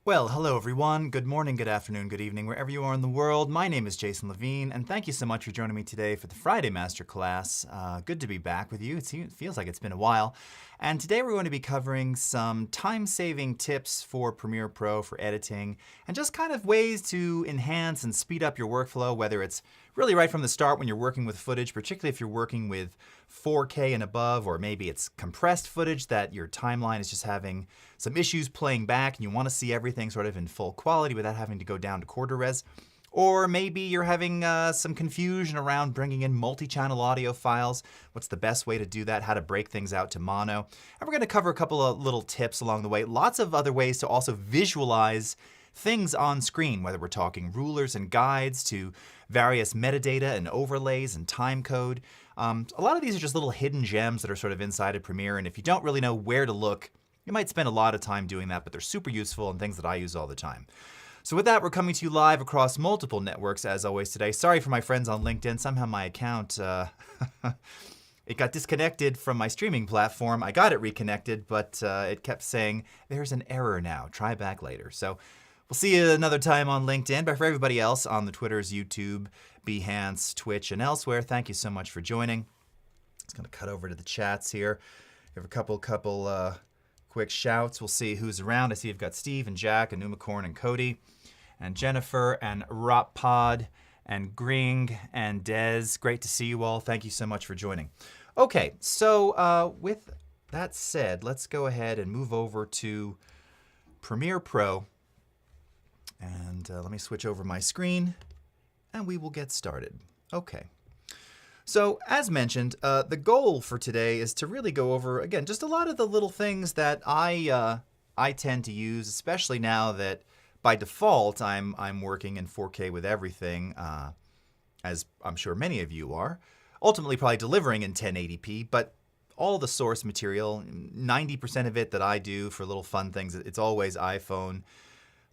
Well, hello everyone. Good morning, good afternoon, good evening, wherever you are in the world. My name is Jason Levine, and thank you so much for joining me today for the Friday Masterclass. Good to be back with you. It feels like it's been a while. And today we're going to be covering some time-saving tips for Premiere Pro for editing, and just kind of ways to enhance and speed up your workflow, whether it's really right from the start when you're working with footage, particularly if you're working with 4K and above, or maybe it's compressed footage that your timeline is just having some issues playing back and you want to see everything sort of in full quality without having to go down to quarter res. Or maybe you're having some confusion around bringing in multi-channel audio files. What's the best way to do that? How to break things out to mono. And we're going to cover a couple of little tips along the way. Lots of other ways to also visualize things on screen, whether we're talking rulers and guides to various metadata and overlays and time code. A lot of these are just little hidden gems that are sort of inside of Premiere, and if you don't really know where to look, you might spend a lot of time doing that, but they're super useful and things that I use all the time. So with that, we're coming to you live across multiple networks as always today. Sorry for my friends on LinkedIn. Somehow my account, it got disconnected from my streaming platform. I got it reconnected, but it kept saying, there's an error now. Try back later. So we'll see you another time on LinkedIn. But for everybody else on the Twitters, YouTube, Behance, Twitch, and elsewhere, thank you so much for joining. Just going to cut over to the chats here. We have a couple quick shouts. We'll see who's around. I see you've got Steve and Jack and Numacorn and Cody and Jennifer and Roppod and Gring and Dez. Great to see you all. Thank you so much for joining. Okay, so with that said, let's go ahead and move over to Premiere Pro. And let me switch over my screen and we will get started. Okay. So as mentioned, the goal for today is to really go over, again, just a lot of the little things that I tend to use, especially now that by default I'm working in 4K with everything, as I'm sure many of you are, ultimately probably delivering in 1080p, but all the source material, 90% of it that I do for little fun things, it's always iPhone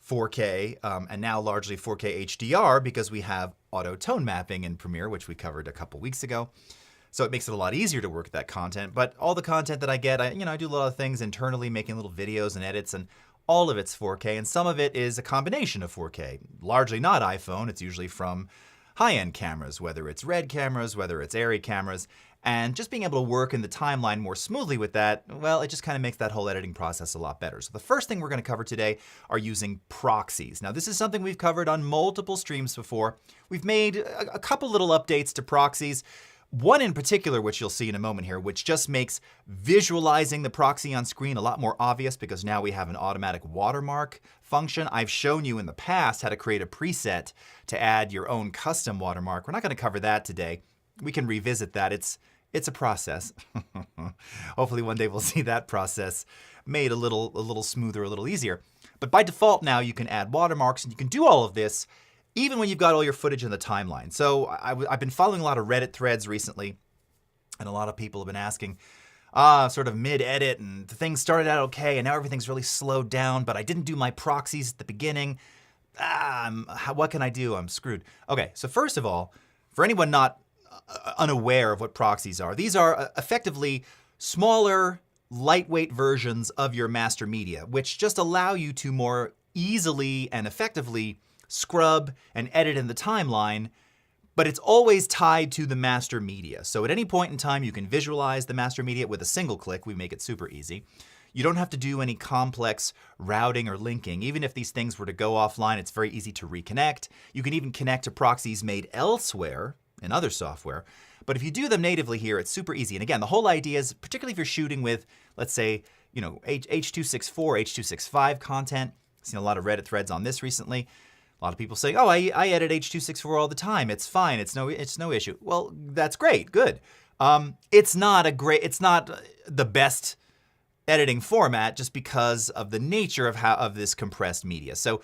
4K, and now largely 4K HDR because we have auto tone mapping in Premiere, which we covered a couple weeks ago. So it makes it a lot easier to work with that content. But all the content that I get, I do a lot of things internally, making little videos and edits, and all of it's 4K, and some of it is a combination of 4K. Largely not iPhone, it's usually from high-end cameras, whether it's RED cameras, whether it's ARRI cameras, and just being able to work in the timeline more smoothly with that, well, it just kind of makes that whole editing process a lot better. So the first thing we're going to cover today are using proxies. Now this is something we've covered on multiple streams before. We've made a couple little updates to proxies. One in particular, which you'll see in a moment here, which just makes visualizing the proxy on screen a lot more obvious because now we have an automatic watermark function. I've shown you in the past how to create a preset to add your own custom watermark. We're not going to cover that today. We can revisit that. It's a process. Hopefully one day we'll see that process made a little smoother, a little easier. But by default now you can add watermarks and you can do all of this even when you've got all your footage in the timeline. So I've been following a lot of Reddit threads recently, and a lot of people have been asking, sort of mid-edit, and things started out okay, and now everything's really slowed down, but I didn't do my proxies at the beginning. What can I do? I'm screwed. Okay, so first of all, for anyone not unaware of what proxies are, these are effectively smaller, lightweight versions of your master media, which just allow you to more easily and effectively scrub and edit in the timeline, but it's always tied to the master media. So at any point in time, you can visualize the master media with a single click. We make it super easy. You don't have to do any complex routing or linking. Even if these things were to go offline, it's very easy to reconnect. You can even connect to proxies made elsewhere in other software. But if you do them natively here, it's super easy. And again, the whole idea is, particularly if you're shooting with, let's say, H.264, H.265 content. I've seen a lot of Reddit threads on this recently. A lot of people saying, oh, I edit H.264 all the time. It's fine. It's no issue. Well, that's great. Good. It's not the best editing format just because of the nature of this compressed media. So,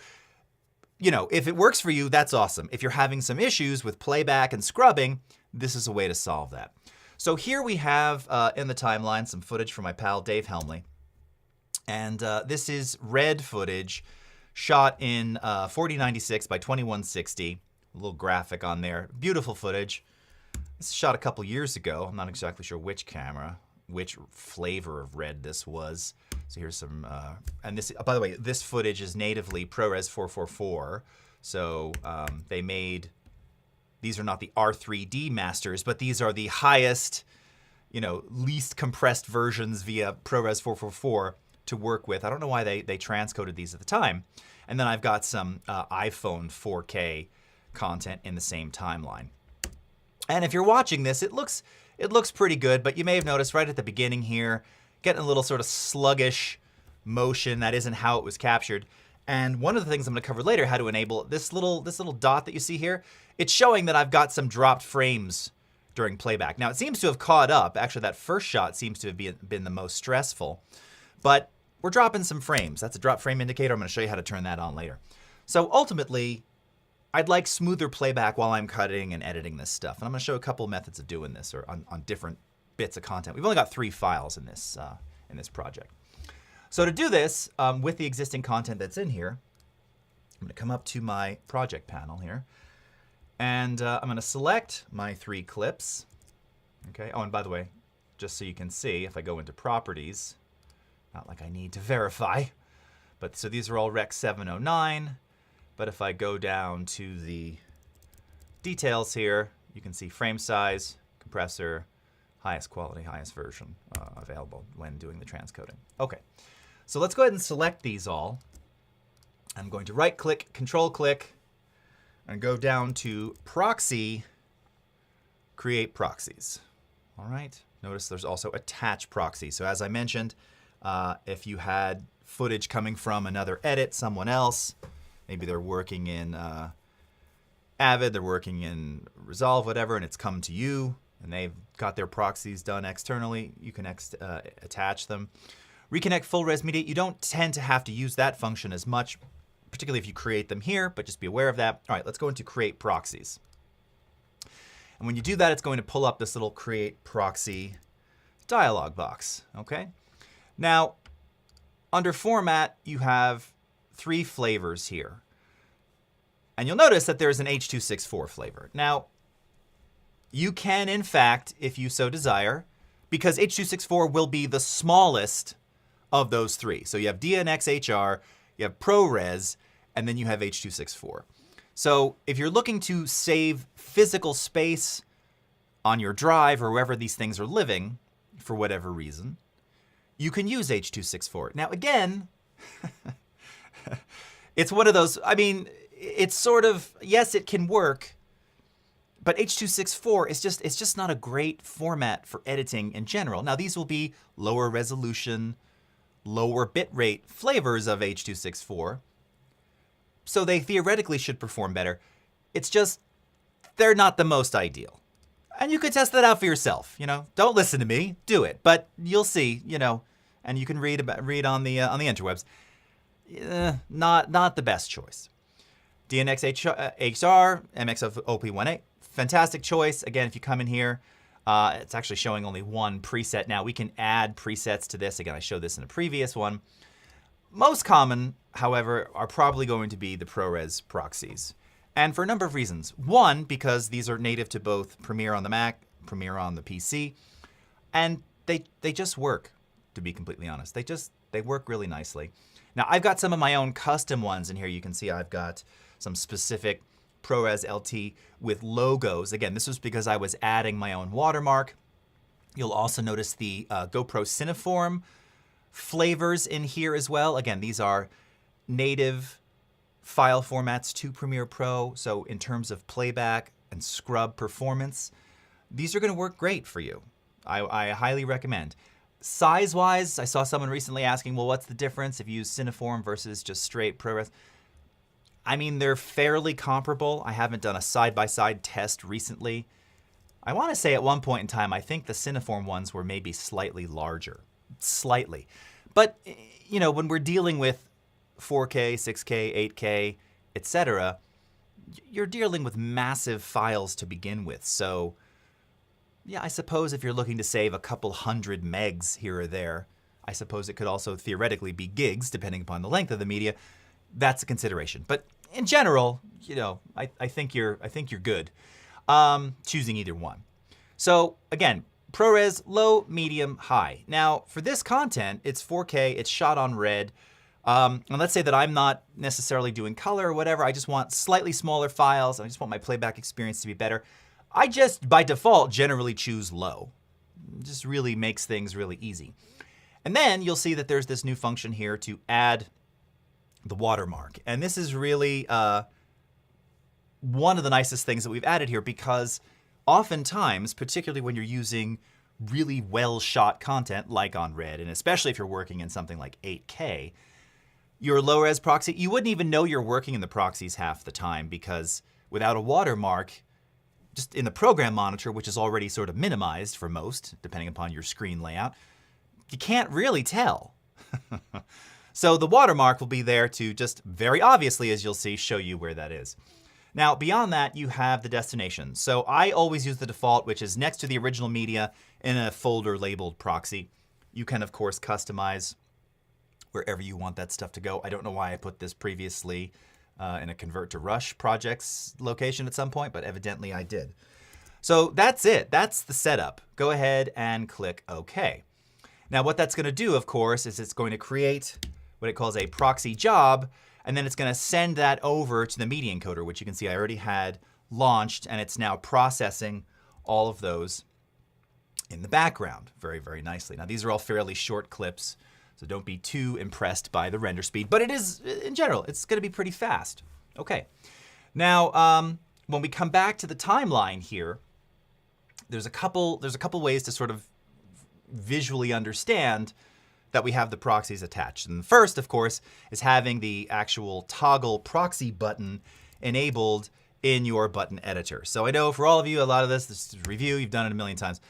if it works for you, that's awesome. If you're having some issues with playback and scrubbing, this is a way to solve that. So here we have in the timeline some footage from my pal Dave Helmley. And this is RED footage shot in 4096 by 2160. A little graphic on there. Beautiful footage. This is shot a couple years ago. I'm not exactly sure which camera. which flavor of red this was. So here's some, and this, by the way, this footage is natively ProRes 444. So they made, these are not the R3D masters, but these are the highest, least compressed versions via ProRes 444 to work with. I don't know why they transcoded these at the time. And then I've got some iPhone 4K content in the same timeline. And if you're watching this, it looks pretty good, but you may have noticed right at the beginning here, getting a little sort of sluggish motion. That isn't how it was captured. And one of the things I'm going to cover later, how to enable this little dot that you see here, it's showing that I've got some dropped frames during playback. Now, it seems to have caught up. Actually, that first shot seems to have been the most stressful. But we're dropping some frames. That's a drop frame indicator. I'm going to show you how to turn that on later. So ultimately, I'd like smoother playback while I'm cutting and editing this stuff. And I'm going to show a couple methods of doing this, or on different bits of content. We've only got 3 files in this project. So to do this, with the existing content that's in here, I'm going to come up to my project panel here. And I'm going to select my 3 clips. Okay. Oh, and by the way, just so you can see, if I go into properties, not like I need to verify, but so these are all Rec 709. But if I go down to the details here, you can see frame size, compressor, highest quality, highest version available when doing the transcoding. Okay, so let's go ahead and select these all. I'm going to right click, control click, and go down to proxy, create proxies. All right, notice there's also attach proxy. So as I mentioned, if you had footage coming from another edit, someone else, maybe they're working in Avid, they're working in Resolve, whatever, and it's come to you, and they've got their proxies done externally, you can attach them. Reconnect full res media, you don't tend to have to use that function as much, particularly if you create them here, but just be aware of that. All right, let's go into create proxies. And when you do that, it's going to pull up this little create proxy dialog box, okay? Now, under format, you have 3 flavors here. And you'll notice that there's an H.264 flavor. Now, you can, in fact, if you so desire, because H.264 will be the smallest of those 3. So you have DNxHR, you have ProRes, and then you have H.264. So if you're looking to save physical space on your drive or wherever these things are living, for whatever reason, you can use H.264. Now, again, it's one of those, I mean, it's sort of, yes, it can work, but H.264 is it's just not a great format for editing in general. Now, these will be lower resolution, lower bitrate flavors of H.264, so they theoretically should perform better. It's just, they're not the most ideal. And you could test that out for yourself, Don't listen to me, do it. But you'll see, and you can read on the interwebs. Not the best choice. DNxHR, MXOP18, fantastic choice. Again, if you come in here, it's actually showing only 1 preset. Now, we can add presets to this. Again, I showed this in a previous one. Most common, however, are probably going to be the ProRes proxies. And for a number of reasons. One, because these are native to both Premiere on the Mac, Premiere on the PC, and they just work, to be completely honest. They work really nicely. Now, I've got some of my own custom ones in here. You can see I've got some specific ProRes LT with logos. Again, this was because I was adding my own watermark. You'll also notice the GoPro Cineform flavors in here as well. Again, these are native file formats to Premiere Pro. So in terms of playback and scrub performance, these are going to work great for you. I highly recommend. Size-wise, I saw someone recently asking, well, what's the difference if you use Cineform versus just straight ProRes? I mean, they're fairly comparable. I haven't done a side-by-side test recently. I want to say at one point in time, I think the Cineform ones were maybe slightly larger. Slightly. But, when we're dealing with 4K, 6K, 8K, etc., you're dealing with massive files to begin with. So, yeah, I suppose if you're looking to save a couple hundred megs here or there, I suppose it could also theoretically be gigs, depending upon the length of the media. That's a consideration. But in general, I think you're good choosing either one. So again, ProRes, low, medium, high. Now, for this content, it's 4K, it's shot on red. And let's say that I'm not necessarily doing color or whatever. I just want slightly smaller files. I just want my playback experience to be better. I just, by default, generally choose low. It just really makes things really easy. And then you'll see that there's this new function here to add the watermark. And this is really one of the nicest things that we've added here, because oftentimes, particularly when you're using really well-shot content like on Red, and especially if you're working in something like 8K, your low-res proxy, you wouldn't even know you're working in the proxies half the time, because without a watermark, just in the program monitor, which is already sort of minimized for most, depending upon your screen layout, you can't really tell. So the watermark will be there to just very obviously, as you'll see, show you where that is. Now, beyond that, you have the destination. So I always use the default, which is next to the original media in a folder labeled proxy. You can, of course, customize wherever you want that stuff to go. I don't know why I put this previously in a Convert to Rush projects location at some point, but evidently I did. So that's it. That's the setup. Go ahead and click OK. Now, what that's going to do, of course, is it's going to create what it calls a proxy job, and then it's going to send that over to the media encoder, which you can see I already had launched, and it's now processing all of those in the background very, very nicely. Now, these are all fairly short clips, so don't be too impressed by the render speed, but it is, in general, it's going to be pretty fast. Okay. Now, when we come back to the timeline here, there's a couple ways to sort of visually understand that we have the proxies attached. And the first, of course, is having the actual toggle proxy button enabled in your button editor. So I know for all of you, a lot of this is a review, you've done it a million times.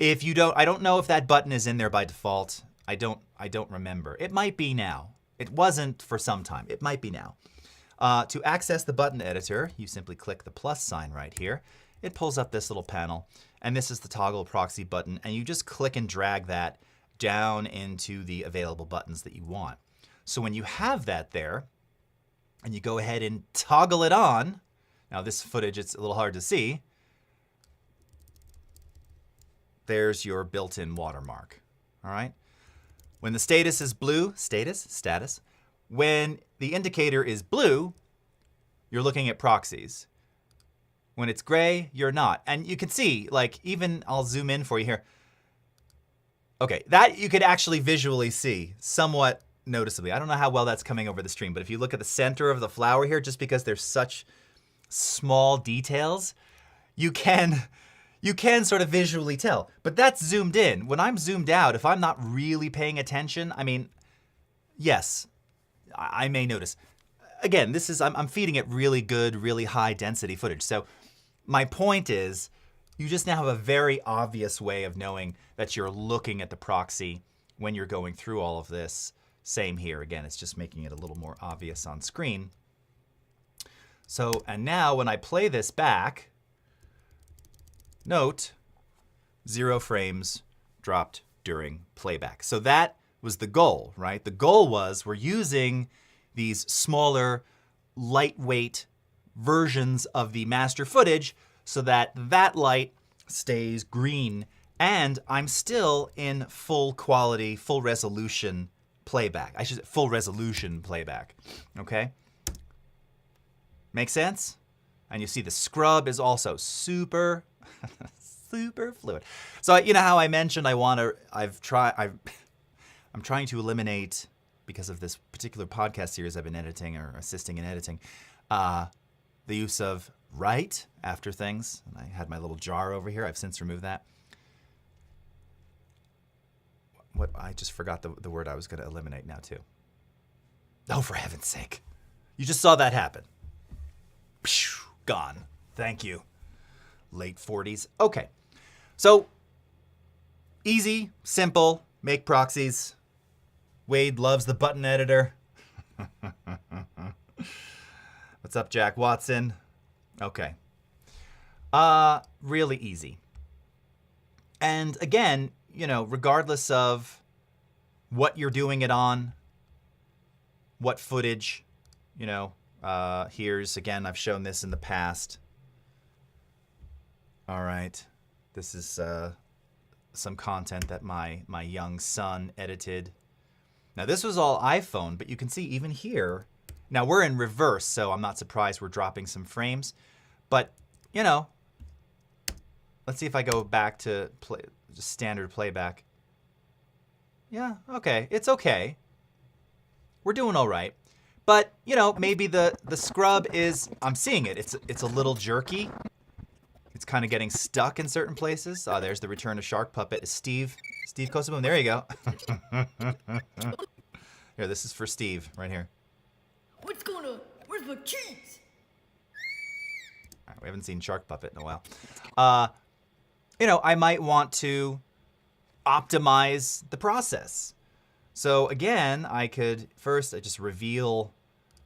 If you don't, I don't know if that button is in there by default. I don't remember. It might be now. It wasn't for some time. It might be now. To access the button editor, you simply click the plus sign right here. It pulls up this little panel, and this is the toggle proxy button, and you just click and drag that down into the available buttons that you want. So when you have that there, and you go ahead and toggle it on, now this footage, it's a little hard to see, there's your built-in watermark, all right? When the status is blue, status, when the indicator is blue, you're looking at proxies. When it's gray, you're not. And you can see, like, even, I'll zoom in for you here. Okay, that you could actually visually see somewhat noticeably. I don't know how well that's coming over the stream, but if you look at the center of the flower here, just because there's such small details, you can sort of visually tell. But that's zoomed in. When I'm zoomed out, if I'm not really paying attention, I mean, yes, I may notice. Again, this is, I'm feeding it really good, really high density footage. So my point is, you just now have a very obvious way of knowing that you're looking at the proxy when you're going through all of this. Same here. Again, it's just making it a little more obvious on screen. So, and now when I play this back, note 0 frames dropped during playback. So that was the goal, right? The goal was we're using these smaller, lightweight versions of the master footage so that that light stays green and I'm still in full quality, full resolution playback. I should say full resolution playback, okay? Make sense? And you see the scrub is also super, super fluid. So you know how I mentioned I'm trying to eliminate, because of this particular podcast series I've been editing or assisting in editing, the use of right after things. And I had my little jar over here. I've since removed that. What, I just forgot the word I was going to eliminate now too. Oh, for heaven's sake. You just saw that happen. Gone. Thank you. Late 40s. Okay. So easy, simple, make proxies. Wade loves the button editor. What's up, Jack Watson? Okay. Really easy. And again, you know, regardless of what you're doing it on, what footage, you know, here's, again, I've shown this in the past. All right. This is some content that my young son edited. Now this was all iPhone, but you can see even here, now we're in reverse, so I'm not surprised we're dropping some frames. But, you know, let's see if I go back to just standard playback. Yeah, okay, it's okay. We're doing all right. But, you know, maybe the scrub is, I'm seeing it, it's a little jerky. It's kind of getting stuck in certain places. Oh, there's the return of Shark Puppet. Is Steve Kosoboom? There you go. Here, this is for Steve, right here. What's going on? Where's my cheese? All right, we haven't seen Shark Puppet in a while. You know, I might want to optimize the process. So again, I could first just reveal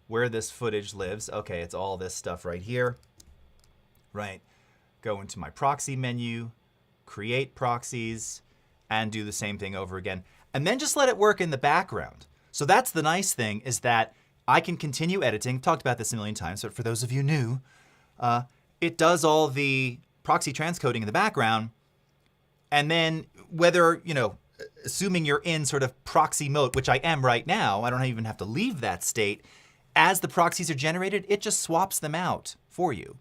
where this footage lives. Okay, it's all this stuff right here. Right. Go into my proxy menu, create proxies, and do the same thing over again. And then just let it work in the background. So that's the nice thing, is that I can continue editing. Talked about this a million times, but for those of you new, it does all the proxy transcoding in the background. And then whether, you know, assuming you're in sort of proxy mode, which I am right now, I don't even have to leave that state. As the proxies are generated, it just swaps them out for you.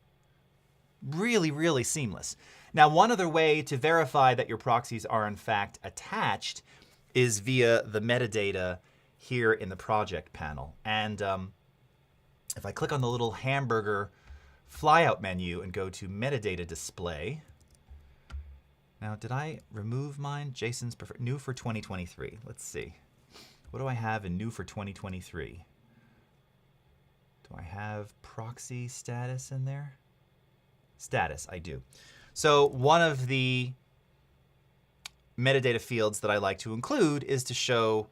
Really, really seamless. Now, one other way to verify that your proxies are in fact attached is via the metadata here in the project panel. And if I click on the little hamburger flyout menu and go to metadata display. Now, did I remove mine? Jason's new for 2023. Let's see. What do I have in new for 2023? Do I have proxy status in there? Status, I do. So one of the metadata fields that I like to include is to show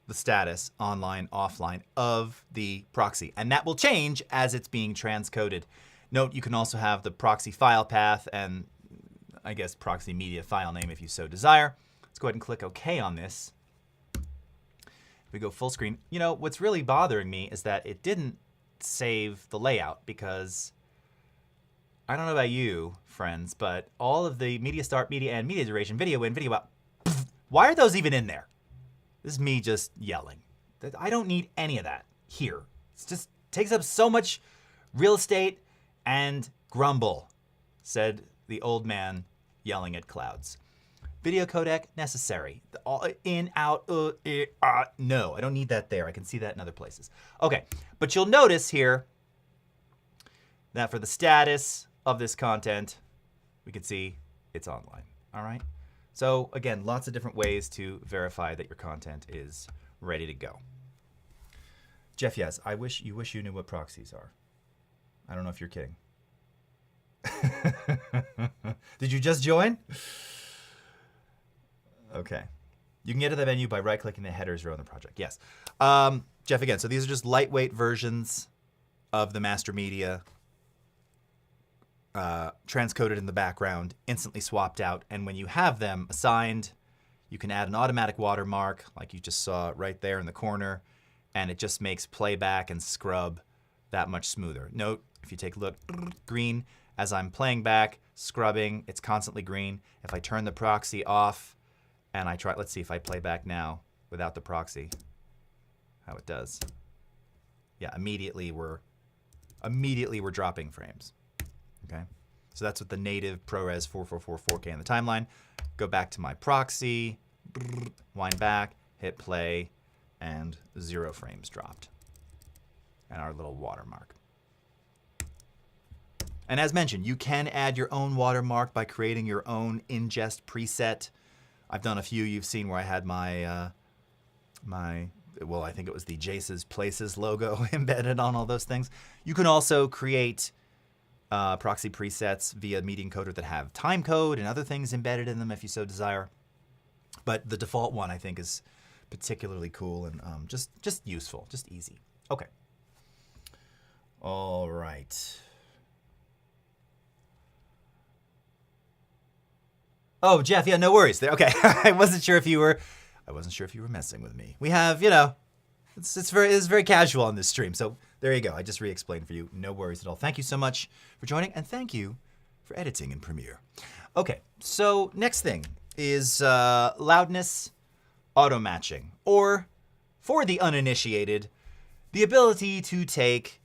the status online, offline of the proxy. And that will change as it's being transcoded. Note, you can also have the proxy file path and I guess proxy media file name if you so desire. Let's go ahead and click OK on this. If we go full screen, you know, what's really bothering me is that it didn't save the layout, because I don't know about you, friends, but all of the media start, media end, media duration, video in, video out, why are those even in there? This is me just yelling. I don't need any of that here. It just takes up so much real estate and grumble, said the old man yelling at clouds. Video codec, necessary. In, out, no, I don't need that there. I can see that in other places. Okay, but you'll notice here that for the status of this content, we can see it's online, all right? So again, lots of different ways to verify that your content is ready to go. Jeff, yes, I wish you knew what proxies are. I don't know if you're kidding. Did you just join? Okay. You can get to the menu by right-clicking the headers row in the project. Yes. Jeff, again, so these are just lightweight versions of the master media, transcoded in the background, instantly swapped out. And when you have them assigned, you can add an automatic watermark, like you just saw right there in the corner, and it just makes playback and scrub that much smoother. Note, if you take a look, green, as I'm playing back, scrubbing, it's constantly green. If I turn the proxy off and I try, let's see if I play back now without the proxy, how it does. Yeah, immediately we're dropping frames. Okay, so that's with the native ProRes 4444 4K in the timeline. Go back to my proxy, wind back, hit play, and 0 frames dropped. And our little watermark. And as mentioned, you can add your own watermark by creating your own ingest preset. I've done a few you've seen where I had my, well, I think it was the Jace's Places logo embedded on all those things. You can also create proxy presets via media encoder that have time code and other things embedded in them if you so desire. But the default one I think is particularly cool and just useful, just easy. Okay. All right. Oh, Jeff, yeah, no worries there. Okay, I wasn't sure if you were messing with me. We have, you know, it's very casual on this stream. So there you go. I just re-explained for you. No worries at all. Thank you so much for joining, and thank you for editing in Premiere. Okay, so next thing is loudness auto matching, or for the uninitiated, the ability to take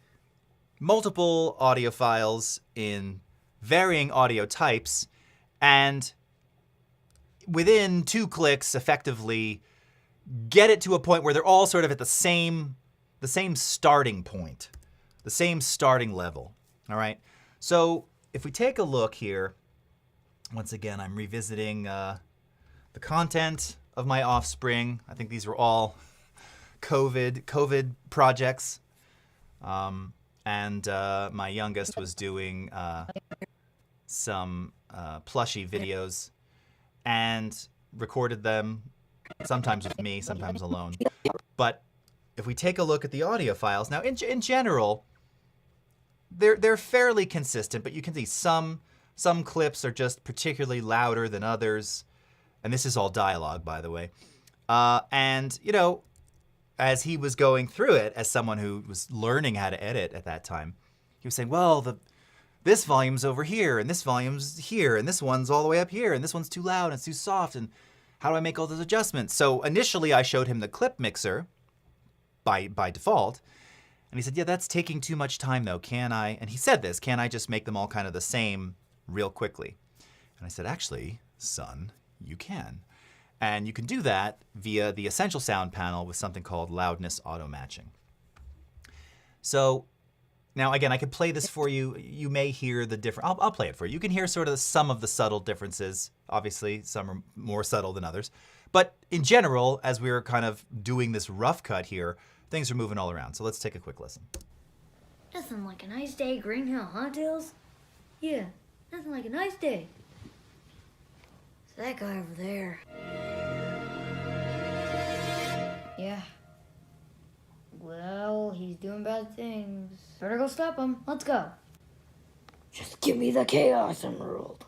multiple audio files in varying audio types and within 2 clicks effectively get it to a point where they're all sort of at the same starting point, the same starting level. All right. So if we take a look here, once again, I'm revisiting the content of my offspring. I think these were all COVID projects. And my youngest was doing some plushie videos and recorded them, sometimes with me, sometimes alone. But if we take a look at the audio files, now in general, they're fairly consistent, but you can see some clips are just particularly louder than others. And this is all dialogue, by the way. And, you know, as he was going through it, as someone who was learning how to edit at that time, he was saying, well, this volume's over here, and this volume's here, and this one's all the way up here, and this one's too loud, and it's too soft, and how do I make all those adjustments? So initially I showed him the clip mixer by default, and he said, yeah, that's taking too much time though, can I? And he said this, can I just make them all kind of the same real quickly? And I said, actually, son, you can. And you can do that via the Essential Sound panel with something called Loudness Auto Matching. So now, again, I could play this for you. You may hear the different. I'll play it for you. You can hear sort of some of the subtle differences. Obviously, some are more subtle than others. But in general, as we were kind of doing this rough cut here, things are moving all around. So let's take a quick listen. Nothing like a nice day, Green Hill, huh, Tails? Yeah, nothing like a nice day. It's that guy over there. Yeah. Well, he's doing bad things. Better go stop him. Let's go. Just give me the Chaos Emerald.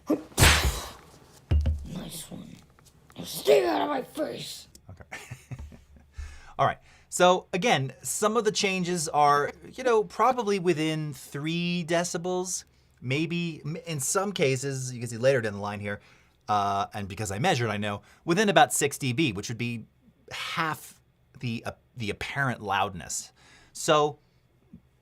Nice one. Now stay out of my face. Okay. All right. So again, some of the changes are, you know, probably within 3 decibels. Maybe in some cases, you can see later down the line here, and because I measured, I know, within about 6 dB, which would be half the apparent loudness. So,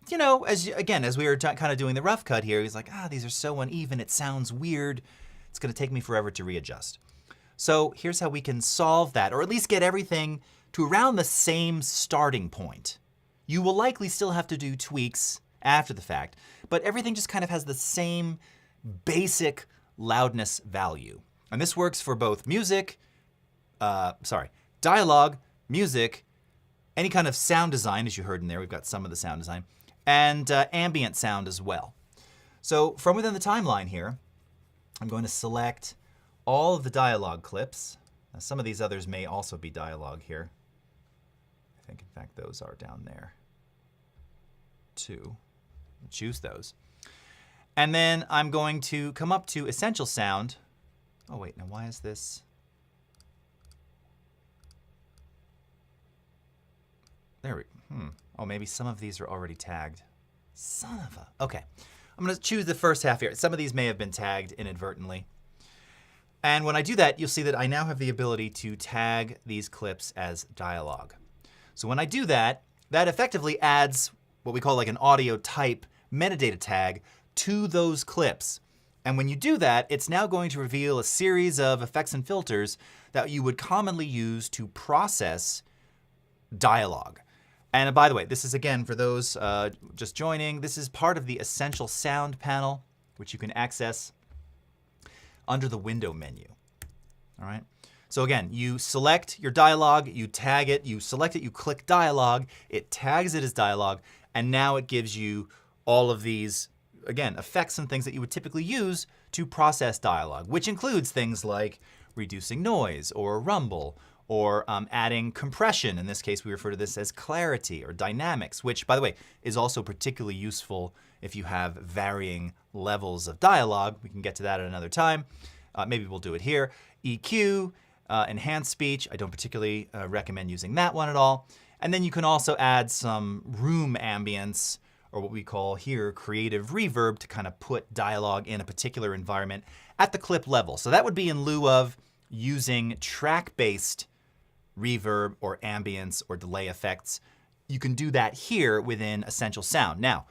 you know, as we were kind of doing the rough cut here, he's like, these are so uneven, it sounds weird. It's going to take me forever to readjust. So here's how we can solve that, or at least get everything to around the same starting point. You will likely still have to do tweaks after the fact, but everything just kind of has the same basic loudness value. And this works for both dialogue, music, any kind of sound design, as you heard in there. We've got some of the sound design, and ambient sound as well. So from within the timeline here, I'm going to select all of the dialogue clips. Now, some of these others may also be dialogue here. I think, in fact, those are down there too. Choose those. And then I'm going to come up to Essential Sound. Oh, wait, now why is this? There we go. Oh, maybe some of these are already tagged. Son of a. Okay. I'm going to choose the first half here. Some of these may have been tagged inadvertently. And when I do that, you'll see that I now have the ability to tag these clips as dialogue. So when I do that, that effectively adds what we call like an audio type metadata tag to those clips. And when you do that, it's now going to reveal a series of effects and filters that you would commonly use to process dialogue. And by the way, this is, again, for those just joining, this is part of the Essential Sound panel, which you can access under the window menu. All right. So again, you select your dialogue, you tag it, you select it, you click dialogue, it tags it as dialogue, and now it gives you all of these, again, effects and things that you would typically use to process dialogue, which includes things like reducing noise or rumble, or adding compression. In this case, we refer to this as clarity or dynamics, which, by the way, is also particularly useful if you have varying levels of dialogue. We can get to that at another time. Maybe we'll do it here. EQ, enhanced speech. I don't particularly recommend using that one at all. And then you can also add some room ambience or what we call here creative reverb, to kind of put dialogue in a particular environment at the clip level. So that would be in lieu of using track-based reverb or ambience or delay effects. You can do that here within Essential Sound. Now,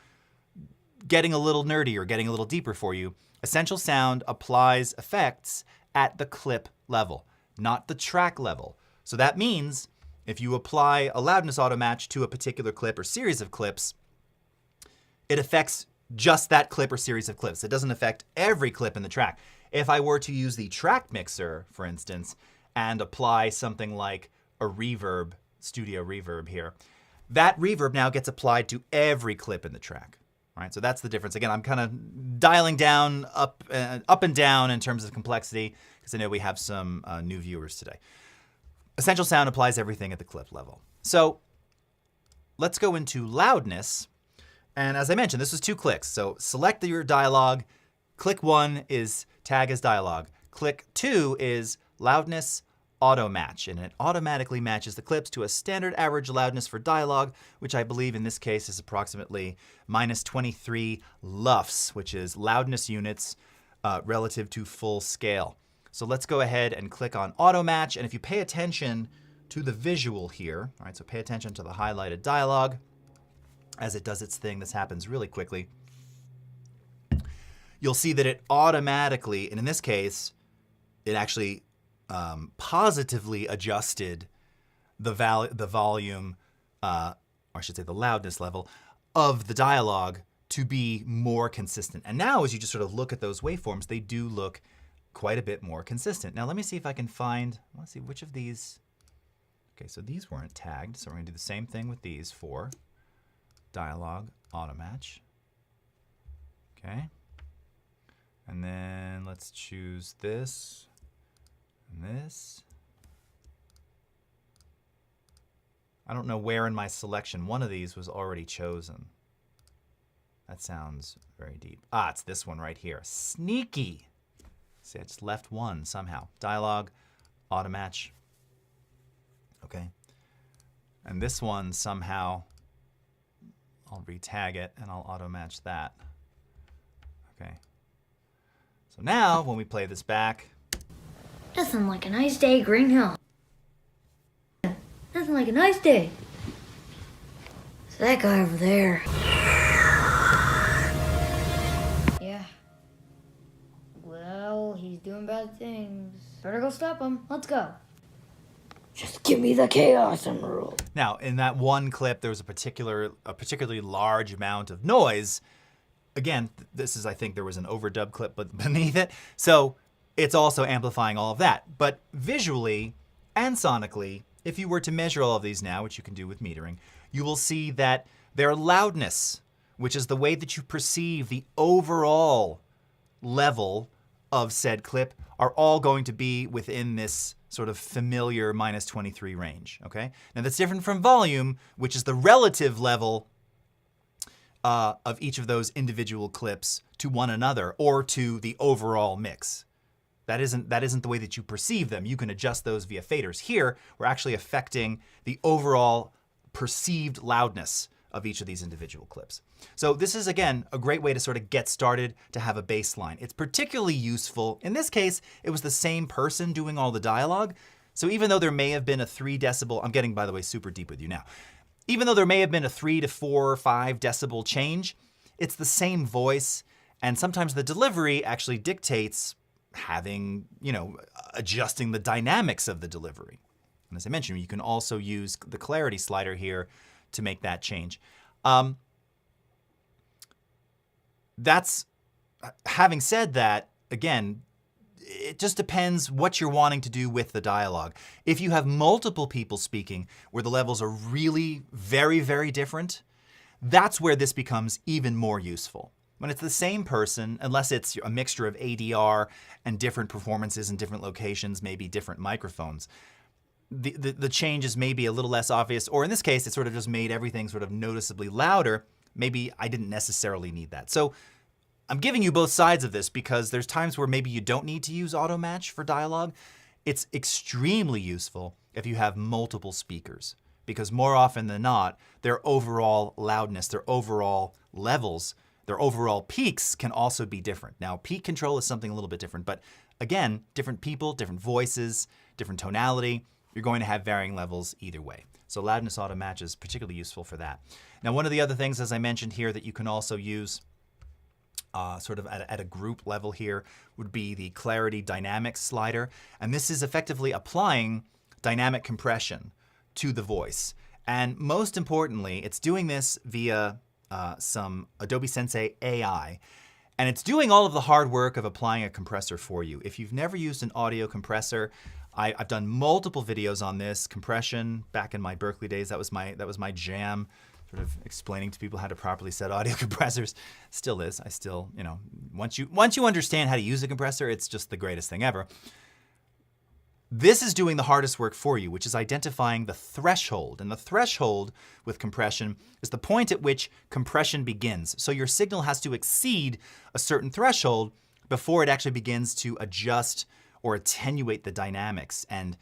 getting a little nerdy or getting a little deeper for you, Essential Sound applies effects at the clip level, not the track level. So that means if you apply a loudness auto match to a particular clip or series of clips, it affects just that clip or series of clips. It doesn't affect every clip in the track. If I were to use the track mixer, for instance, and apply something like a reverb, studio reverb here, that reverb now gets applied to every clip in the track. All right, so that's the difference. Again, I'm kind of dialing down up and down in terms of complexity because I know we have some new viewers today. Essential Sound applies everything at the clip level. So let's go into loudness. And as I mentioned, this was 2 clicks. So select your dialogue. Click 1 is tag as dialogue. Click 2 is loudness auto match, and it automatically matches the clips to a standard average loudness for dialogue, which I believe in this case is approximately minus 23 LUFS, which is loudness units relative to full scale. So let's go ahead and click on auto match, and if you pay attention to the visual here, all right, so pay attention to the highlighted dialogue as it does its thing. This happens really quickly. You'll see that it automatically, and in this case, it actually positively adjusted the volume, or I should say the loudness level of the dialogue to be more consistent. And now as you just sort of look at those waveforms, they do look quite a bit more consistent. Now let me see if I can find, let's see which of these, okay, so these weren't tagged, so we're gonna do the same thing with these 4. Dialogue, auto match, okay. And then let's choose this and this. I don't know where in my selection one of these was already chosen. That sounds very deep. Ah, it's this one right here. Sneaky. See, I just left one somehow. Dialogue, auto match. Okay. And this one somehow, I'll retag it and I'll auto match that. Okay. So now when we play this back, Nothing like a nice day, Green Hill. Nothing like a nice day. So that guy over there. Yeah. Well, he's doing bad things. Better go stop him. Let's go. Just give me the Chaos Emerald. now in that one clip there was a particularly large amount of noise. Again, this is, I think there was an overdub clip beneath it. So it's also amplifying all of that. But visually and sonically, if you were to measure all of these now, which you can do with metering, you will see that their loudness, which is the way that you perceive the overall level of said clip, are all going to be within this sort of familiar minus 23 range, okay? Now that's different from volume, which is the relative level of each of those individual clips to one another or to the overall mix. That isn't the way that you perceive them. You can adjust those via faders. Here, we're actually affecting the overall perceived loudness of each of these individual clips. So this is, again, a great way to sort of get started, to have a baseline. It's particularly useful. In this case, it was the same person doing all the dialogue. So even though there may have been a 3 decibel, I'm getting, by the way, super deep with you now. Even though there may have been a 3 to 4 or 5 decibel change, it's the same voice. And sometimes the delivery actually dictates having, adjusting the dynamics of the delivery. And as I mentioned, you can also use the clarity slider here to make that change. Having said that, again, it just depends what you're wanting to do with the dialogue. If you have multiple people speaking where the levels are really very, very different, that's where this becomes even more useful. When it's the same person, unless it's a mixture of ADR and different performances in different locations, maybe different microphones, the changes may be a little less obvious, or in this case, it sort of just made everything sort of noticeably louder. Maybe I didn't necessarily need that. So I'm giving you both sides of this because there's times where maybe you don't need to use auto match for dialogue. It's extremely useful if you have multiple speakers, because more often than not, their overall loudness, their overall levels, their overall peaks can also be different. Now, peak control is something a little bit different, but again, different people, different voices, different tonality, you're going to have varying levels either way. So loudness auto match is particularly useful for that. Now, one of the other things, as I mentioned here, that you can also use sort of at a group level here would be the clarity dynamics slider. And this is effectively applying dynamic compression to the voice. And most importantly, it's doing this via some Adobe Sensei AI. And it's doing all of the hard work of applying a compressor for you. If you've never used an audio compressor, I've done multiple videos on this. Compression, back in my Berkeley days, that was my jam. Sort of explaining to people how to properly set audio compressors. Still is. I still, once you understand how to use a compressor, it's just the greatest thing ever. This is doing the hardest work for you, which is identifying the threshold. And the threshold with compression is the point at which compression begins. So your signal has to exceed a certain threshold before it actually begins to adjust or attenuate the dynamics and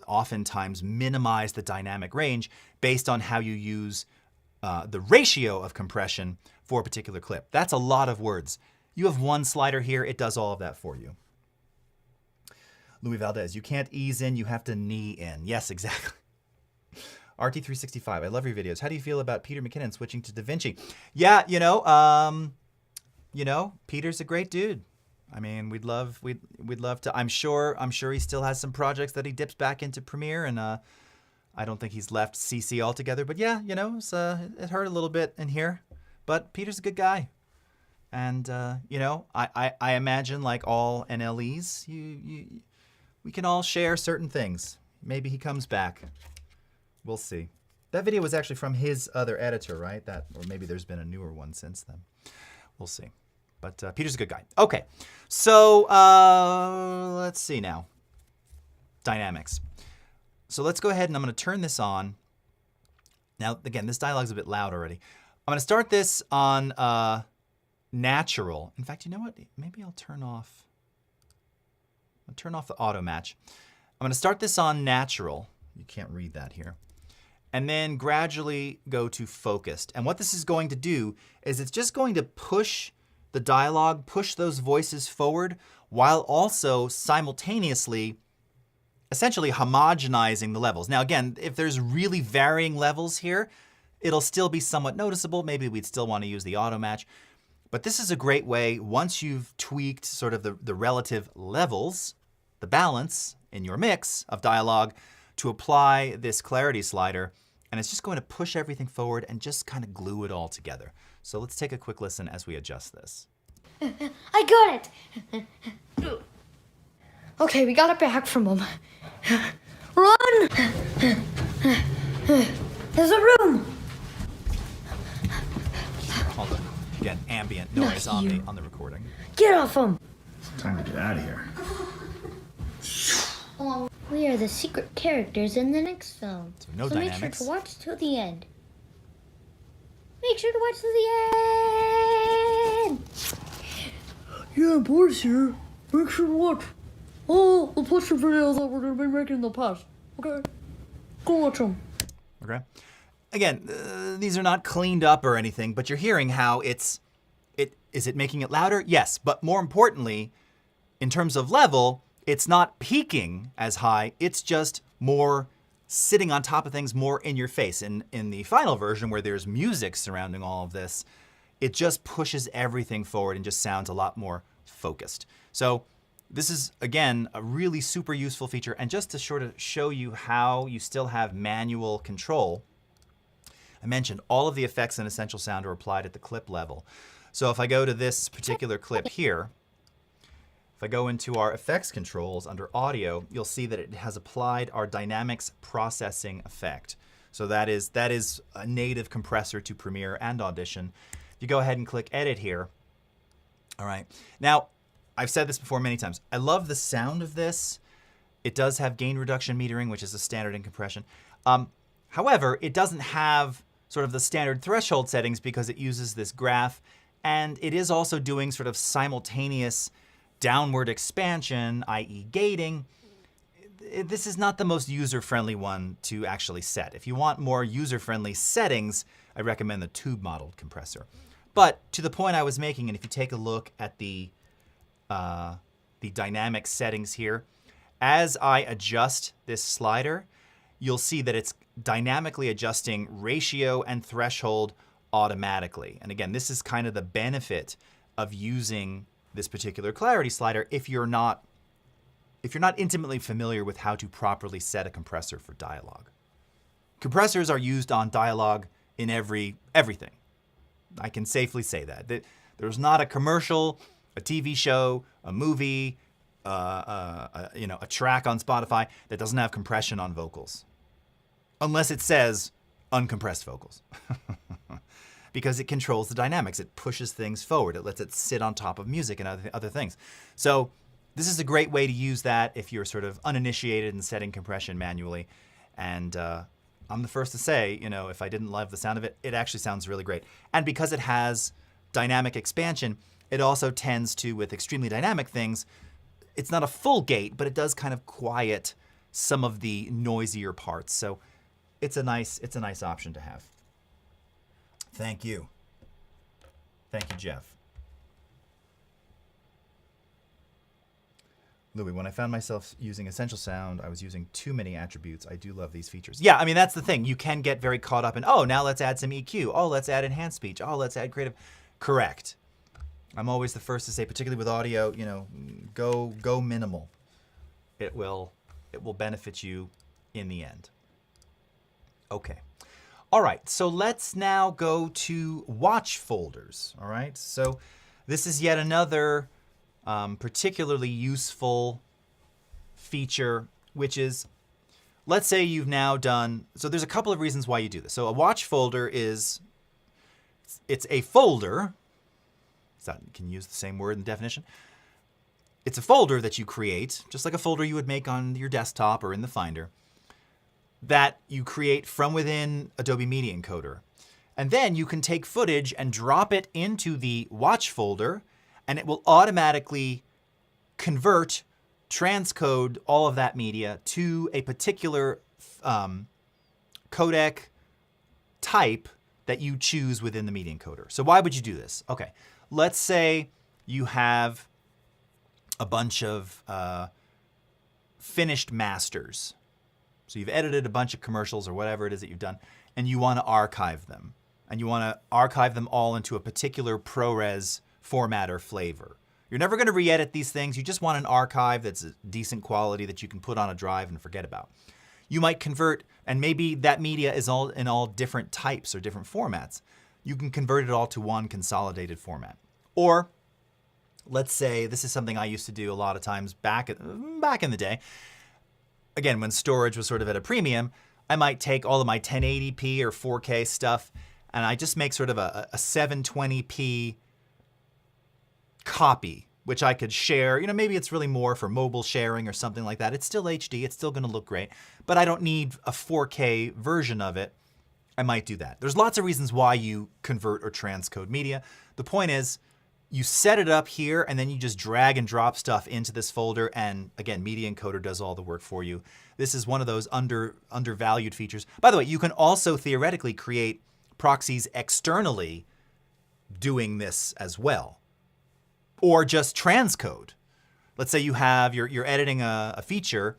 oftentimes minimize the dynamic range based on how you use the ratio of compression for a particular clip. That's a lot of words. You have one slider here. It does all of that for you. Louis Valdez, you can't ease in, you have to knee in. Yes, exactly. RT365, I love your videos. How do you feel about Peter McKinnon switching to DaVinci? Yeah, Peter's a great dude. I mean, we'd love to. I'm sure he still has some projects that he dips back into Premiere, and I don't think he's left CC altogether. But yeah, it hurt a little bit in here. But Peter's a good guy, and I imagine like all NLEs, we can all share certain things. Maybe he comes back. We'll see. That video was actually from his other editor, right? Or maybe there's been a newer one since then. We'll see. But Peter's a good guy. Okay, so let's see now. Dynamics. So let's go ahead and I'm going to turn this on. Now, again, this dialogue's a bit loud already. I'm going to start this on natural. In fact, you know what? Maybe I'll turn off the auto match. I'm going to start this on natural. You can't read that here. And then gradually go to focused. And what this is going to do is it's just going to push the dialogue, push those voices forward, while also simultaneously essentially homogenizing the levels. Now again, if there's really varying levels here, it'll still be somewhat noticeable. Maybe we'd still want to use the auto match. But this is a great way, once you've tweaked sort of the relative levels, the balance in your mix of dialogue, to apply this clarity slider, and it's just going to push everything forward and just kind of glue it all together. So let's take a quick listen as we adjust this. I got it! Okay, we got it back from him. Run! There's a room! Hold on. Again, ambient noise on the recording. Get off him! Time to get out of here. We are the secret characters in the next film. So no make dynamics. sure to watch till the end. Make sure to watch till the end! Yeah, Boris here. Make sure to watch all the push videos that we're going to be making in the past. Okay? Go watch them. Okay. Again, these are not cleaned up or anything, but you're hearing how is it making it louder? Yes, but more importantly, in terms of level, it's not peaking as high, it's just more sitting on top of things, more in your face. In the final version, where there's music surrounding all of this, it just pushes everything forward and just sounds a lot more focused. So this is, again, a really super useful feature. And just to sort of show you how you still have manual control, I mentioned all of the effects in Essential Sound are applied at the clip level. So if I go to this particular clip here, if I go into our effects controls under audio, you'll see that it has applied our dynamics processing effect. So that is a native compressor to Premiere and Audition. If you go ahead and click edit here, all right. Now, I've said this before many times. I love the sound of this. It does have gain reduction metering, which is a standard in compression. However, it doesn't have sort of the standard threshold settings because it uses this graph, and it is also doing sort of simultaneous downward expansion, i.e. gating. this is not the most user-friendly one to actually set. If you want more user-friendly settings, I recommend the tube-modeled compressor. But to the point I was making, and if you take a look at the dynamic settings here, as I adjust this slider, you'll see that it's dynamically adjusting ratio and threshold automatically. And again, this is kind of the benefit of using this particular clarity slider if you're not intimately familiar with how to properly set a compressor for dialogue. Compressors are used on dialogue in everything. I can safely say that. There's not a commercial, a TV show, a movie, a track on Spotify that doesn't have compression on vocals. Unless it says uncompressed vocals. Because it controls the dynamics. It pushes things forward. It lets it sit on top of music and other things. So this is a great way to use that if you're sort of uninitiated in setting compression manually. And I'm the first to say, if I didn't love the sound of it, it actually sounds really great. And because it has dynamic expansion, it also tends to, with extremely dynamic things, it's not a full gate, but it does kind of quiet some of the noisier parts. So it's a nice option to have. Thank you. Thank you, Jeff. Louis, when I found myself using Essential Sound, I was using too many attributes. I do love these features. Yeah, I mean, that's the thing. You can get very caught up in, oh, now let's add some EQ. Oh, let's add enhanced speech. Oh, let's add creative. Correct. I'm always the first to say, particularly with audio, go minimal. It will benefit you in the end. Okay. All right, so let's now go to watch folders. All right, so this is yet another particularly useful feature, which is, let's say you've now done, so there's a couple of reasons why you do this. So a watch folder it's a folder, can you use the same word in the definition? It's a folder that you create, just like a folder you would make on your desktop or in the Finder, that you create from within Adobe Media Encoder. And then you can take footage and drop it into the watch folder, and it will automatically convert, transcode all of that media to a particular codec type that you choose within the Media Encoder. So why would you do this? Okay, let's say you have a bunch of finished masters. So you've edited a bunch of commercials or whatever it is that you've done, and you want to archive them. And you want to archive them all into a particular ProRes format or flavor. You're never going to re-edit these things. You just want an archive that's a decent quality that you can put on a drive and forget about. You might convert, and maybe that media is all in all different types or different formats. You can convert it all to one consolidated format. Or let's say, this is something I used to do a lot of times back in the day. Again, when storage was sort of at a premium, I might take all of my 1080p or 4K stuff, and I just make sort of a 720p copy, which I could share. Maybe it's really more for mobile sharing or something like that. It's still HD. It's still going to look great, but I don't need a 4K version of it. I might do that. There's lots of reasons why you convert or transcode media. The point is, you set it up here, and then you just drag and drop stuff into this folder, and again, Media Encoder does all the work for you. This is one of those undervalued features. By the way, you can also theoretically create proxies externally doing this as well, or just transcode. Let's say you're editing a feature,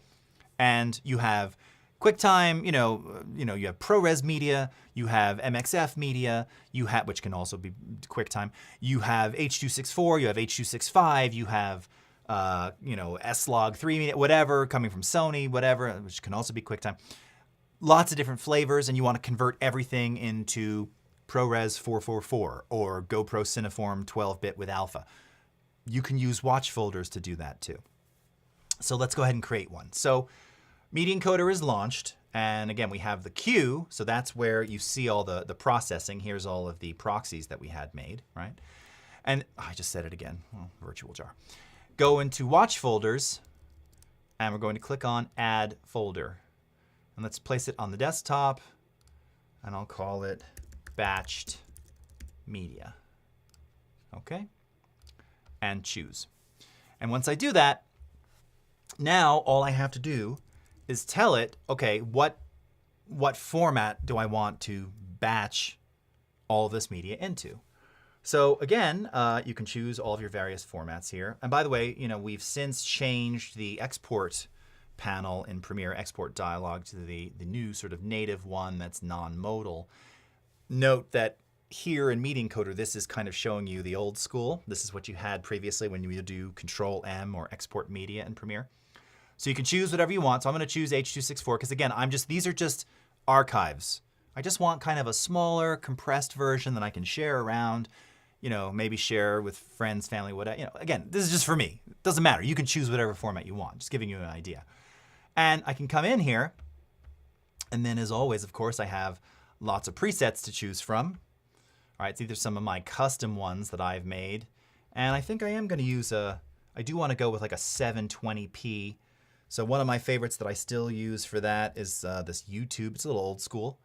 and you have QuickTime, you have ProRes media, you have MXF media, which can also be QuickTime. You have H.264, you have H.265, you have S-Log3 media, whatever, coming from Sony, whatever, which can also be QuickTime. Lots of different flavors, and you want to convert everything into ProRes 444 or GoPro Cineform 12-bit with Alpha. You can use watch folders to do that too. So let's go ahead and create one. So Media Encoder is launched, and again, we have the queue, so that's where you see all the processing. Here's all of the proxies that we had made, right? And I just said it again, virtual jar. Go into watch folders, and we're going to click on add folder. And let's place it on the desktop, and I'll call it batched media. Okay? And choose. And once I do that, now all I have to do is tell it, okay, what format do I want to batch all this media into? So again, you can choose all of your various formats here. And by the way, we've since changed the export panel in Premiere, export dialog, to the new sort of native one that's non-modal. Note that here in Media Encoder, this is kind of showing you the old school. This is what you had previously when you do Control-M or export media in Premiere. So you can choose whatever you want. So I'm going to choose H.264 because again, these are just archives. I just want kind of a smaller, compressed version that I can share around, maybe share with friends, family, whatever. Again, this is just for me. It doesn't matter. You can choose whatever format you want. Just giving you an idea. And I can come in here, and then as always, of course, I have lots of presets to choose from. All right, it's either some of my custom ones that I've made, and I think I am going to use I do want to go with like a 720p. So one of my favorites that I still use for that is this YouTube. It's a little old school,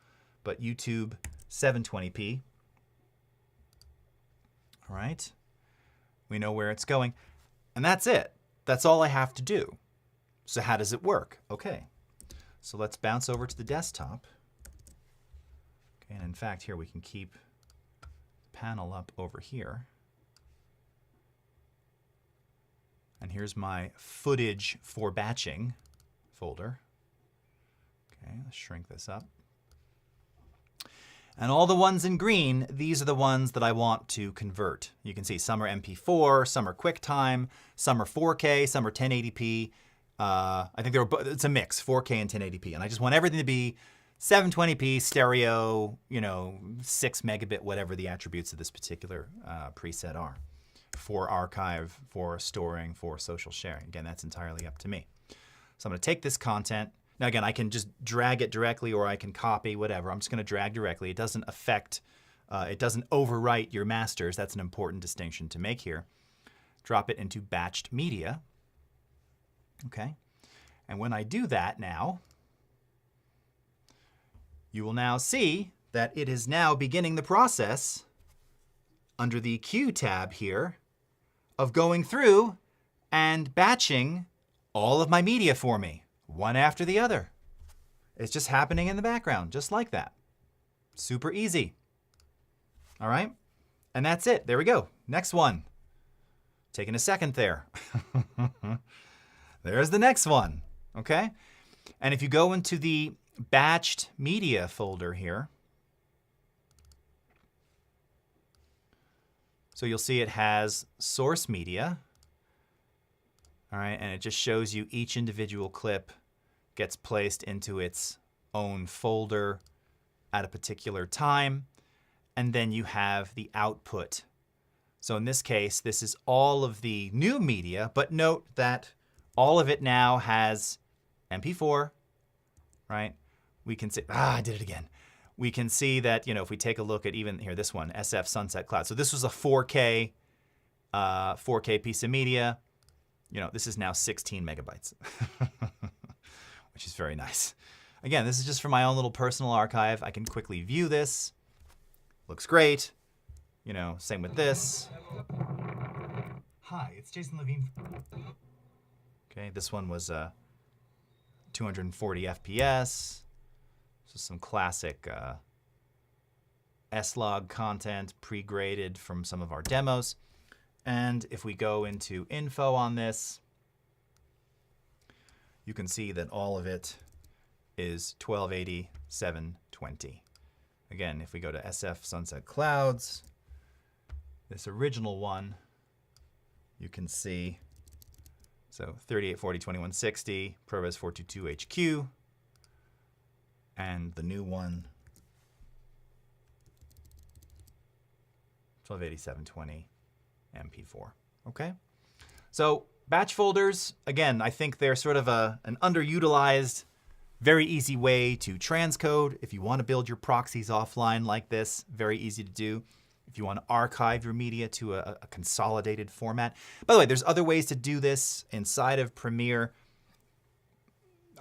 but YouTube 720p. All right, we know where it's going, and that's it. That's all I have to do. So how does it work? Okay, so let's bounce over to the desktop. Okay, and in fact, here we can keep panel up over here. And here's my footage for batching folder. Okay, let's shrink this up. And all the ones in green, these are the ones that I want to convert. You can see some are MP4, some are QuickTime, some are 4K, some are 1080p. I think it's a mix, 4K and 1080p. And I just want everything to be 720p, stereo, 6 megabit, whatever the attributes of this particular preset are. For archive, for storing, for social sharing. Again, that's entirely up to me. So I'm going to take this content. Now again, I can just drag it directly or I can copy, whatever. I'm just going to drag directly. It doesn't affect, it doesn't overwrite your masters. That's an important distinction to make here. Drop it into batched media. Okay. And when I do that now, you will now see that it is now beginning the process under the Q tab here of going through and batching all of my media for me, one after the other. It's just happening in the background, just like that. Super easy. All right? And that's it. There we go. Next one. Taking a second there. There's the next one. Okay? And if you go into the batched media folder here, so you'll see it has source media. All right, and it just shows you each individual clip gets placed into its own folder at a particular time. And then you have the output. So in this case, this is all of the new media, but note that all of it now has MP4, right? We can see, I did it again. We can see that, if we take a look at even here, this one, SF Sunset Cloud. So this was a 4K piece of media. This is now 16 megabytes, which is very nice. Again, this is just for my own little personal archive. I can quickly view this. Looks great. Same with this. Hi, it's Jason Levine. Okay, this one was 240 FPS. So some classic S-Log content pre-graded from some of our demos. And if we go into info on this, you can see that all of it is 1280, 720. Again, if we go to SF Sunset Clouds, this original one, you can see, so 3840, 2160, ProRes 422 HQ, and the new one, 1280, 720 MP4. Okay? So batch folders, again, I think they're sort of an underutilized, very easy way to transcode. If you want to build your proxies offline like this, very easy to do. If you want to archive your media to a consolidated format. By the way, there's other ways to do this inside of Premiere.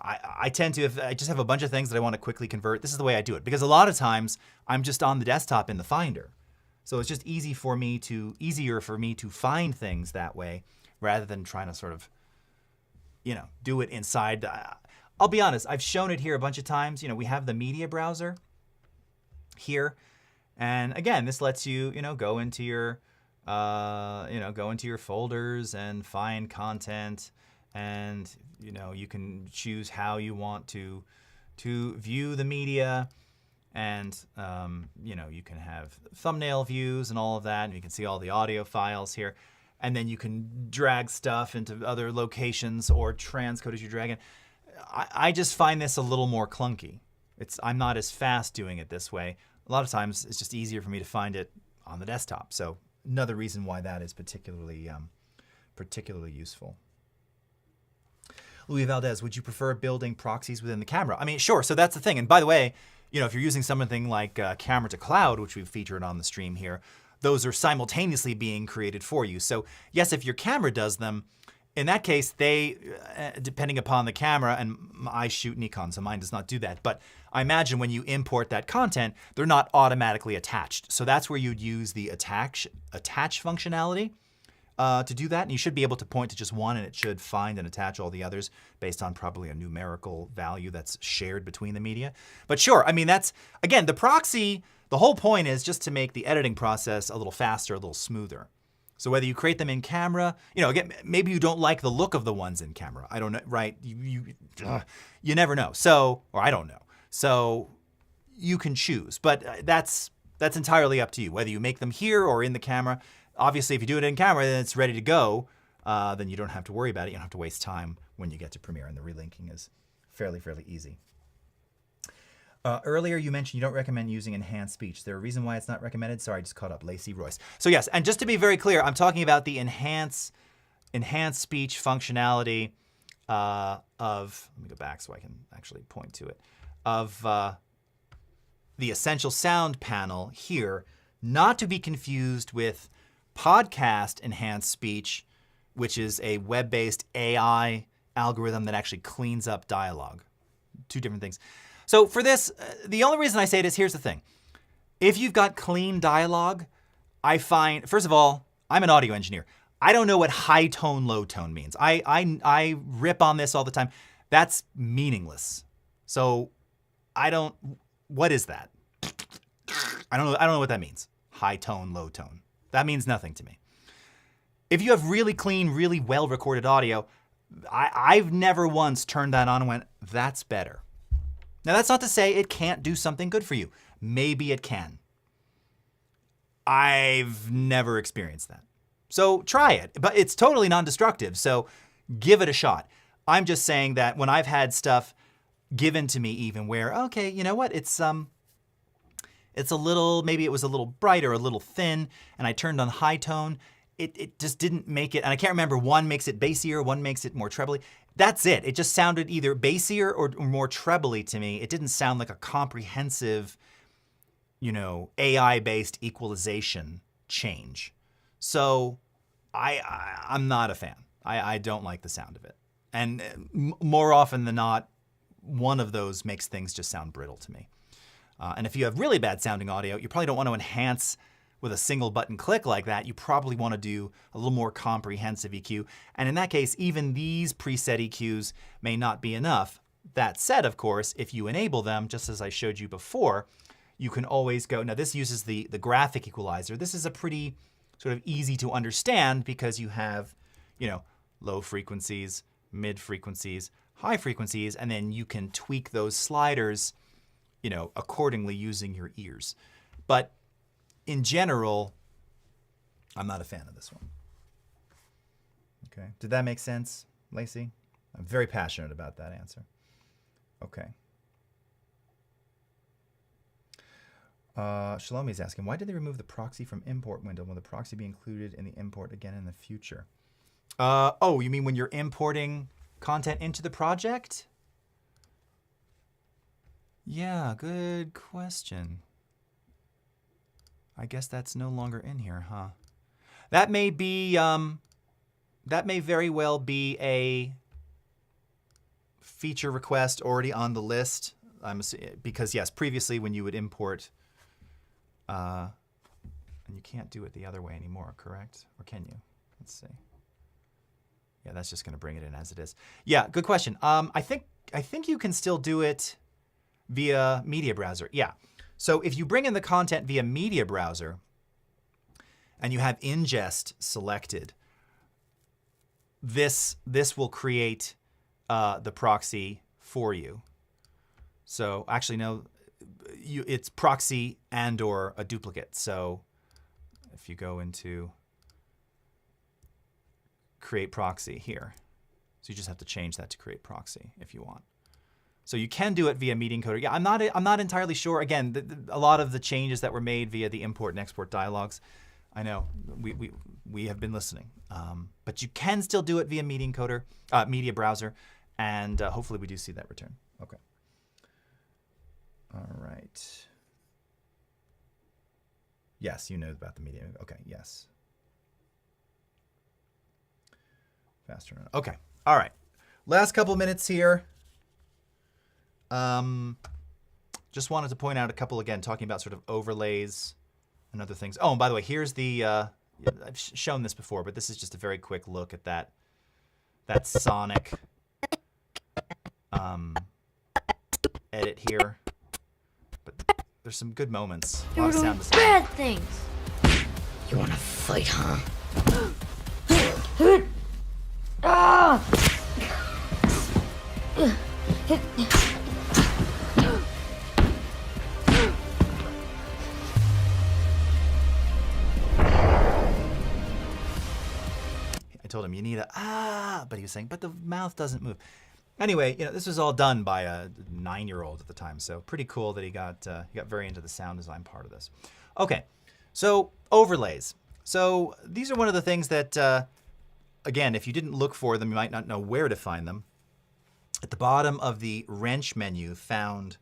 I tend to, if I just have a bunch of things that I want to quickly convert, this is the way I do it. Because a lot of times, I'm just on the desktop in the Finder. So it's just easier for me to find things that way, rather than trying to sort of, do it inside. I'll be honest, I've shown it here a bunch of times. We have the media browser here. And again, this lets you, go into your, go into your folders and find content. And, you can choose how you want to view the media. And, you can have thumbnail views and all of that. And you can see all the audio files here. And then you can drag stuff into other locations or transcode as you drag it. I just find this a little more clunky. I'm not as fast doing it this way. A lot of times it's just easier for me to find it on the desktop. So another reason why that is particularly useful. Louis Valdez, would you prefer building proxies within the camera? I mean, sure. So that's the thing. And by the way, if you're using something like camera to cloud, which we've featured on the stream here, those are simultaneously being created for you. So yes, if your camera does them, in that case, they, depending upon the camera, and I shoot Nikon, so mine does not do that. But I imagine when you import that content, they're not automatically attached. So that's where you'd use the attach functionality to do that. And you should be able to point to just one, and it should find and attach all the others based on probably a numerical value that's shared between the media. But sure, I mean, that's, again, the proxy, the whole point is just to make the editing process a little faster, a little smoother. So whether you create them in camera, again, maybe you don't like the look of the ones in camera. I don't know, right? You never know. So, or I don't know. So you can choose, but that's entirely up to you. Whether you make them here or in the camera. Obviously, if you do it in camera, then it's ready to go. Then you don't have to worry about it. You don't have to waste time when you get to Premiere, and the relinking is fairly easy. Earlier, you mentioned you don't recommend using enhanced speech. Is there a reason why it's not recommended? Sorry, I just caught up. Lacey Royce. So yes, and just to be very clear, I'm talking about the enhanced speech functionality of, let me go back so I can actually point to it, of the Essential Sound panel here, not to be confused with podcast enhanced speech, which is a web-based AI algorithm that actually cleans up dialogue. Two different things. So for this, the only reason I say it is, here's the thing. If you've got clean dialogue, I find, first of all, I'm an audio engineer. I don't know what high tone, low tone means. I rip on this all the time. That's meaningless. So what is that? I don't know what that means. High tone, low tone. That means nothing to me. If you have really clean, really well recorded audio, I've never once turned that on and went, that's better. Now, that's not to say it can't do something good for you. Maybe it can. I've never experienced that. So try it, but it's totally non-destructive, so give it a shot. I'm just saying that when I've had stuff given to me even where, okay, you know what, it's a little, maybe it was a little bright or a little thin, and I turned on high tone, it just didn't make it, and I can't remember, one makes it bassier, one makes it more trebly. That's it. It just sounded either bassier or more trebly to me. It didn't sound like a comprehensive, AI-based equalization change. So I'm not a fan. I don't like the sound of it. And more often than not, one of those makes things just sound brittle to me. And if you have really bad sounding audio, you probably don't want to enhance with a single button click like that. You probably want to do a little more comprehensive EQ. And in that case, even these preset EQs may not be enough. That said, of course, if you enable them, just as I showed you before, you can always go, now this uses the graphic equalizer. This is a pretty sort of easy to understand because you have, low frequencies, mid frequencies, high frequencies, and then you can tweak those sliders, accordingly using your ears. But in general, I'm not a fan of this one. Okay, did that make sense, Lacey? I'm very passionate about that answer. Okay. Shalomi is asking, why did they remove the proxy from import window? Will the proxy be included in the import again in the future? Oh, you mean when you're importing content into the project? Yeah, good question. I guess that's no longer in here, huh? That may be, that may very well be a feature request already on the list. Because yes, previously when you would import, and you can't do it the other way anymore, correct? Or can you? Let's see. Yeah, that's just going to bring it in as it is. Yeah, good question. I think think you can still do it via media browser. Yeah. So if you bring in the content via media browser and you have ingest selected, this will create the proxy for you. So actually, no, it's proxy and or a duplicate. So if you go into create proxy here, so you just have to change that to create proxy if you want. So you can do it via media encoder. Yeah, I'm not entirely sure. Again, a lot of the changes that were made via the import and export dialogues, I know we have been listening, but you can still do it via media encoder, media browser, and hopefully we do see that return. Okay. All right. Yes, you know about the media. Okay. Yes. Faster. Okay. All right. Last couple minutes here. Just wanted to point out a couple again, talking about sort of overlays and other things. Oh, and by the way, here's the, I've shown this before, but this is just a very quick look at that sonic edit here. But there's some good moments. A lot of sound design. Bad things. You wanna fight, huh? Ah! I told him you need but he was saying, but the mouth doesn't move. Anyway, this was all done by a 9-year-old at the time, so pretty cool that he got very into the sound design part of this. Okay, so overlays. So these are one of the things that, again, if you didn't look for them, you might not know where to find them. At the bottom of the wrench menu found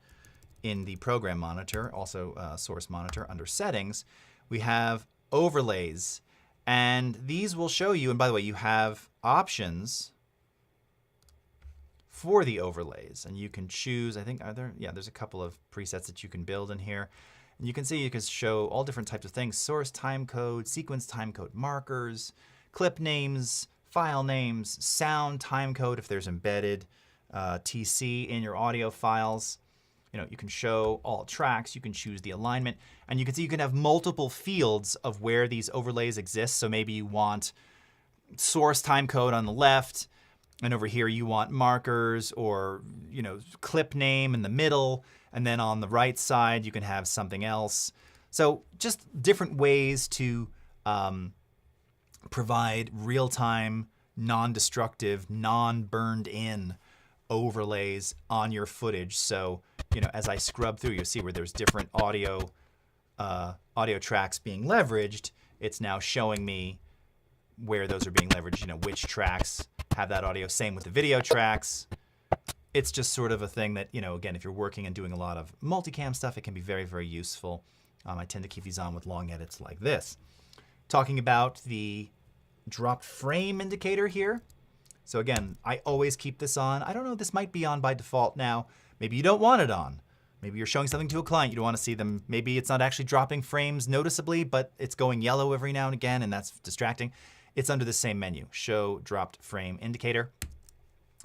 in the program monitor, also source monitor under settings, we have overlays. And these will show you, and by the way, you have options for the overlays. And you can choose, I think, there's a couple of presets that you can build in here. And you can see you can show all different types of things: source timecode, sequence timecode markers, clip names, file names, sound timecode if there's embedded TC in your audio files. You can show all tracks, you can choose the alignment, and you can see you can have multiple fields of where these overlays exist. So maybe you want source timecode on the left, and over here you want markers or clip name in the middle, and then on the right side you can have something else. So just different ways to provide real-time, non-destructive, non-burned in overlays on your footage. So as I scrub through, you'll see where there's different audio tracks being leveraged. It's now showing me where those are being leveraged, which tracks have that audio. Same with the video tracks. It's just sort of a thing that, again, if you're working and doing a lot of multicam stuff, it can be very, very useful. I tend to keep these on with long edits like this. Talking about the dropped frame indicator here. So again, I always keep this on. I don't know, this might be on by default now. Maybe you don't want it on. Maybe you're showing something to a client, you don't want to see them. Maybe it's not actually dropping frames noticeably, but it's going yellow every now and again, and that's distracting. It's under the same menu, show dropped frame indicator.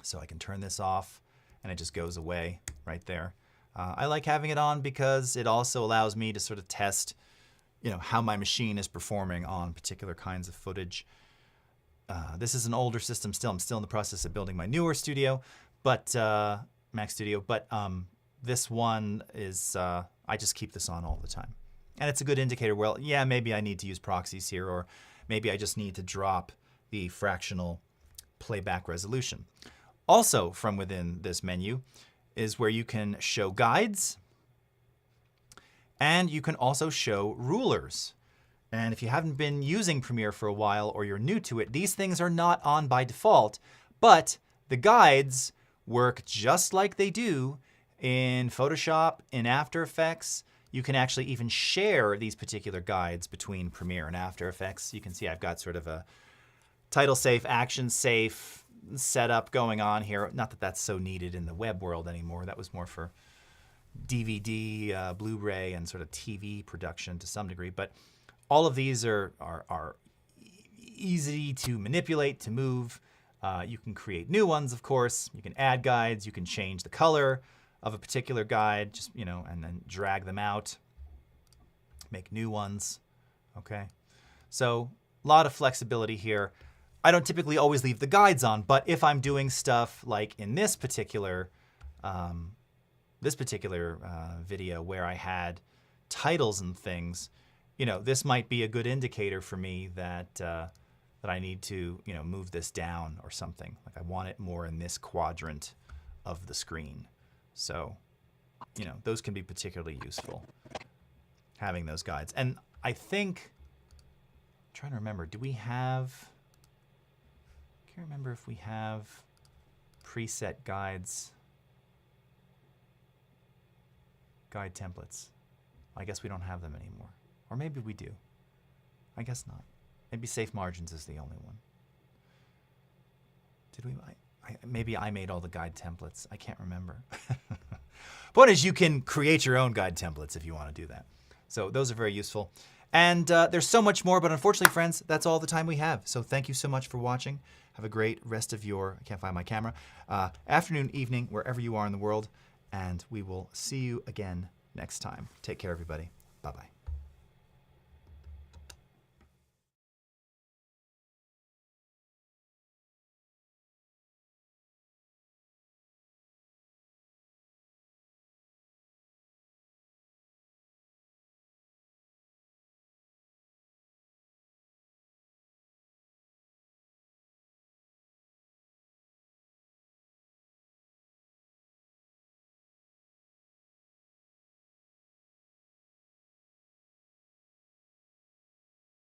So I can turn this off, and it just goes away right there. I like having it on because it also allows me to sort of test, how my machine is performing on particular kinds of footage. This is an older system still. I'm still in the process of building my newer studio, but Mac Studio. But this one is, I just keep this on all the time. And it's a good indicator. Well, yeah, maybe I need to use proxies here, or maybe I just need to drop the fractional playback resolution. Also from within this menu is where you can show guides, and you can also show rulers. And if you haven't been using Premiere for a while, or you're new to it, these things are not on by default, but the guides work just like they do in Photoshop, in After Effects. You can actually even share these particular guides between Premiere and After Effects. You can see I've got sort of a title safe, action safe setup going on here. Not that that's so needed in the web world anymore. That was more for DVD, Blu-ray, and sort of TV production to some degree. But all of these are easy to manipulate, to move. You can create new ones, of course. You can add guides. You can change the color of a particular guide, just, and then drag them out, make new ones. Okay. So a lot of flexibility here. I don't typically always leave the guides on, but if I'm doing stuff like in this particular video where I had titles and things, this might be a good indicator for me that that I need to, move this down or something. Like I want it more in this quadrant of the screen. So, those can be particularly useful, having those guides. And I think, I'm trying to remember, do we have, I can't remember if we have preset guides, guide templates. I guess we don't have them anymore. Or maybe we do. I guess not. Maybe safe margins is the only one. Did we? Maybe I made all the guide templates. I can't remember. Point is, you can create your own guide templates if you want to do that. So those are very useful. And there's so much more, but unfortunately, friends, that's all the time we have. So thank you so much for watching. Have a great rest of your, I can't find my camera, afternoon, evening, wherever you are in the world. And we will see you again next time. Take care, everybody. Bye-bye.